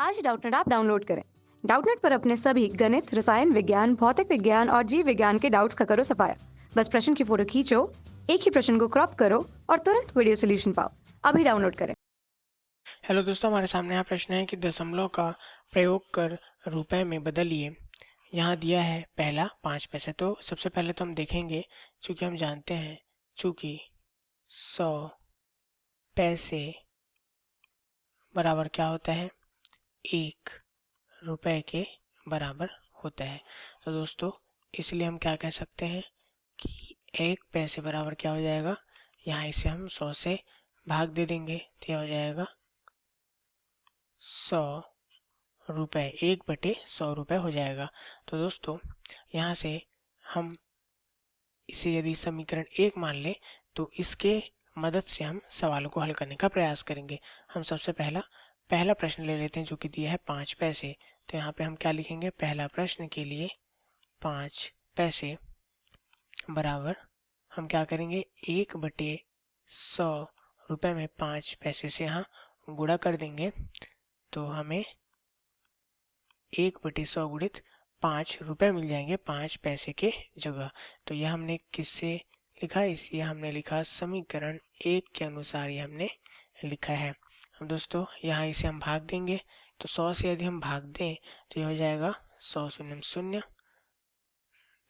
आज Doubtnut app download करें। Doubtnut पर अपने सभी गणित, रसायन विज्ञान, भौतिक विज्ञान और जीव विज्ञान के डाउट्स का करो सफाया। बस प्रश्न की फोटो खींचो, एक ही प्रश्न को क्रॉप करो और तुरंत वीडियो सोल्यूशन पाओ। अभी डाउनलोड करें। हेलो दोस्तों, हमारे सामने यहाँ प्रश्न है कि दशमलव का प्रयोग कर रुपए में बदलिए। यहाँ दिया है पहला 5 पैसे। तो सबसे पहले तो हम देखेंगे, चूंकि हम जानते हैं चूंकि 100 पैसे बराबर क्या होता है, 1 रुपए के बराबर होता है। तो दोस्तों इसलिए हम क्या कह सकते हैं कि 1 पैसे बराबर क्या हो जाएगा, यहाँ इसे हम 100 से भाग दे देंगे तो यह हो जाएगा 100 रुपए, 1/100 रुपए हो जाएगा। तो दोस्तों यहाँ से हम इसे यदि समीकरण 1 मान लें तो इसके मदद से हम सवालों को हल करने का प्रयास करेंगे। हम सबसे पहला प्रश्न ले लेते हैं जो कि दिया है 5 पैसे। तो यहाँ पे हम क्या लिखेंगे, पहला प्रश्न के लिए 5 पैसे बराबर हम क्या करेंगे, 1/100 रुपए में 5 पैसे से यहाँ गुणा कर देंगे। तो हमें 1/100 गुणित 5 रुपए मिल जाएंगे 5 पैसे के जगह। तो यह हमने किससे लिखा, इसलिए हमने लिखा समीकरण 1 के अनुसार ये हमने लिखा है। अब दोस्तों यहाँ इसे हम भाग देंगे, तो 100 से यदि हम भाग दें तो यह हो जाएगा 100 शून्य शून्य,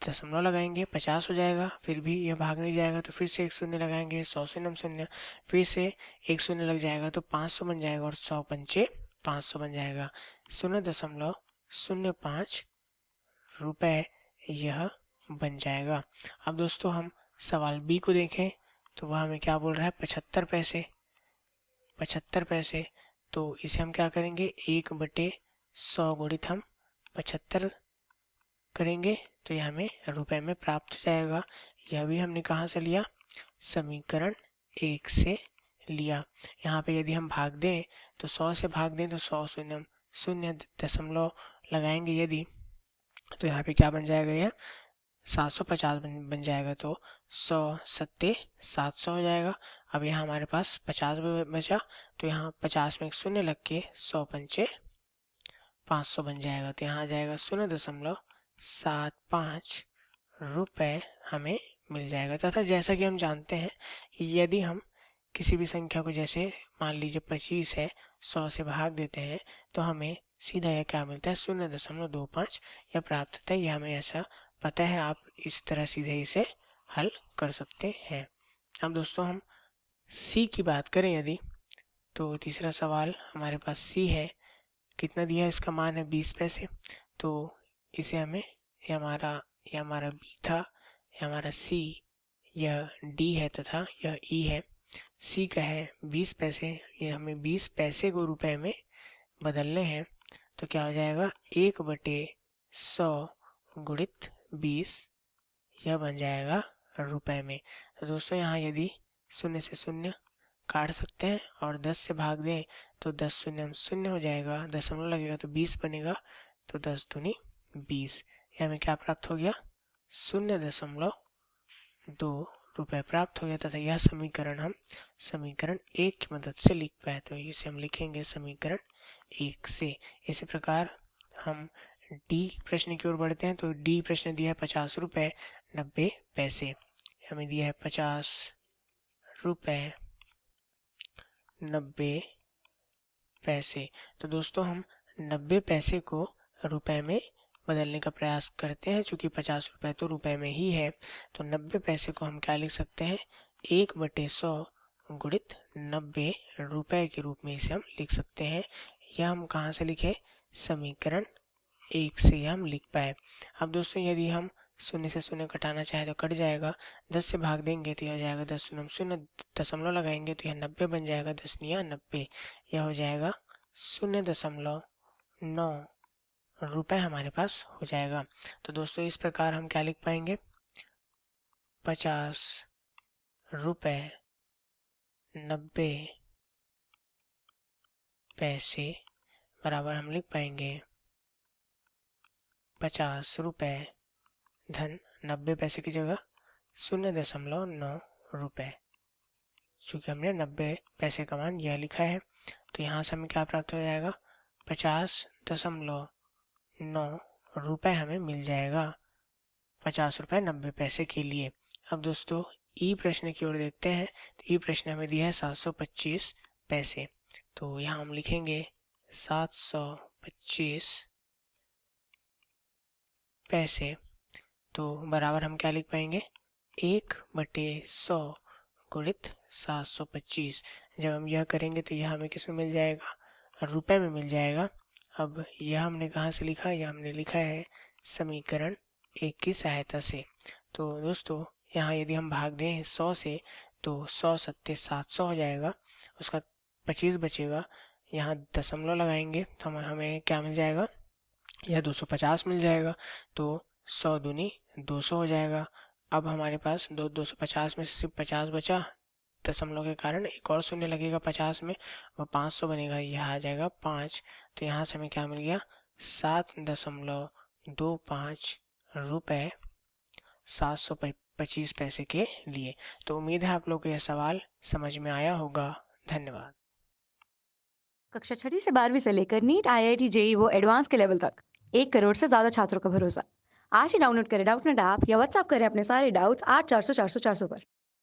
दशमलव लगाएंगे 50 हो जाएगा। फिर भी यह भाग नहीं जाएगा तो फिर से एक शून्य लगाएंगे, 100 शून्य शून्य, फिर से एक शून्य लग जाएगा तो 500 बन जाएगा और 100 पंचे 500 बन जाएगा। 0.05 रुपए यह बन जाएगा। अब दोस्तों हम सवाल बी को देखें तो वह हमें क्या बोल रहा है, 75 पैसे। 75 पैसे, तो इसे हम क्या करेंगे, 1/100 गुणित हम 75 करेंगे तो यह हमें रुपए में प्राप्त हो जाएगा। यह भी हमने कहाँ से लिया, समीकरण 1 से लिया। यहाँ पे यदि हम भाग दें तो 100 से भाग दें तो 100 शून्य शून्य, दशमलव लगाएंगे यदि तो यहाँ पे क्या बन जाएगा, यह 750 बन जाएगा। तो 100 सत्ते 700 हो जाएगा। अब यहाँ हमारे पास 50 बचा, तो यहाँ 50 में एक शून्य लग के 100 पंचे 500 बन जाएगा। तो यहाँ आ जाएगा 0.75 रुपए हमें मिल जाएगा। तथा जैसा कि हम जानते हैं कि यदि हम किसी भी संख्या को, जैसे मान लीजिए 25 है, 100 से भाग देते हैं तो हमें सीधा यह क्या मिलता है, 0.25 यह प्राप्त होता है। यह हमें ऐसा पता है, आप इस तरह सीधे इसे हल कर सकते हैं। अब दोस्तों हम सी की बात करें यदि, तो तीसरा सवाल हमारे पास सी है। कितना दिया है, इसका मान है 20 पैसे। तो इसे हमें, ये हमारा बी था, ये हमारा सी, यह डी है तथा यह ई है। सी का है 20 पैसे, ये हमें 20 पैसे को रुपए में बदलने हैं। तो क्या हो जाएगा, 1/100 गुणित 20, यह बन जाएगा रुपए में। तो दोस्तों यहाँ यदि शून्य से शून्य काट सकते हैं और 10 से भाग दें तो 10 शून्य शून्य हो जाएगा, दशमलव लगेगा तो 20 बनेगा। तो 10 दूनी 20, यह हमें क्या प्राप्त हो गया, 0.2 रुपए प्राप्त हो गया। तथा यह समीकरण हम समीकरण 1 की मदद से लिख पाए। तो इसे हम लिखेंगे समीकरण 1 से। इसी प्रकार हम डी प्रश्न की ओर बढ़ते हैं। तो डी प्रश्न दिया है 50 रुपए 90 पैसे। हमें दिया है 50 रुपए 90 पैसे। तो दोस्तों हम 90 पैसे को रुपए में बदलने का प्रयास करते हैं। चूंकि 50 रुपए तो रुपए में ही है, तो 90 पैसे को हम क्या लिख सकते हैं, 1/100 गुणित 90 रुपए के रूप में इसे हम लिख सकते हैं। यह हम कहाँ से लिखे, समीकरण 1 से हम लिख पाए। अब दोस्तों यदि हम शून्य से शून्य घटाना चाहे तो कट जाएगा, 10 से भाग देंगे तो यह हो जाएगा 10 शून्य शून्य, दशमलव लगाएंगे तो यह 90 बन जाएगा, 10×9 = 90, यह हो जाएगा 0.9 रुपए हमारे पास हो जाएगा। तो दोस्तों इस प्रकार हम क्या लिख पाएंगे, 50 रुपए 90 पैसे बराबर हम लिख पाएंगे 50 रुपए धन 90 पैसे की जगह 0.9 रुपए। चूंकि हमने 90 पैसे का मान यह लिखा है, तो यहाँ से हमें क्या प्राप्त हो जाएगा, 50.9 रुपए हमें मिल जाएगा 50 रुपए 90 पैसे के लिए। अब दोस्तों ई प्रश्न की ओर देखते हैं। तो ई प्रश्न हमें दिया है 725 पैसे। तो यहाँ हम लिखेंगे 725 पैसे। तो बराबर हम क्या लिख पाएंगे, 1/100 गुणित 725। जब हम यह करेंगे तो यह हमें किस में मिल जाएगा, रुपए में मिल जाएगा। अब यह हमने कहाँ से लिखा, यह हमने लिखा है समीकरण 1 की सहायता से। तो दोस्तों यहाँ यदि हम भाग दें 100 से तो 100 सत्ते 700 हो जाएगा, उसका 25 बचेगा। यहाँ दशमलव लगाएंगे तो हमें क्या मिल जाएगा, यह 250 मिल जाएगा। तो 100 दूनी 200 हो जाएगा। अब हमारे पास 250 में से सिर्फ 50 बचा, दशमलव के कारण एक और शून्य लगेगा 50 में, वह 500 बनेगा, यह आ जाएगा 5। तो यहाँ से हमें क्या मिल गया, 7.25 रुपए 725 पैसे के लिए। तो उम्मीद है आप लोग को यह सवाल समझ में आया होगा। धन्यवाद। कक्षा 6वीं से 12वीं से लेकर नीट, IIT, JEE वो एडवांस के लेवल तक 1 करोड़ से ज्यादा छात्रों का भरोसा। आज ही डाउनलोड करें डाउटनेट ऐप या व्हाट्सएप करें अपने सारे डाउट्स 8400 400 400 पर।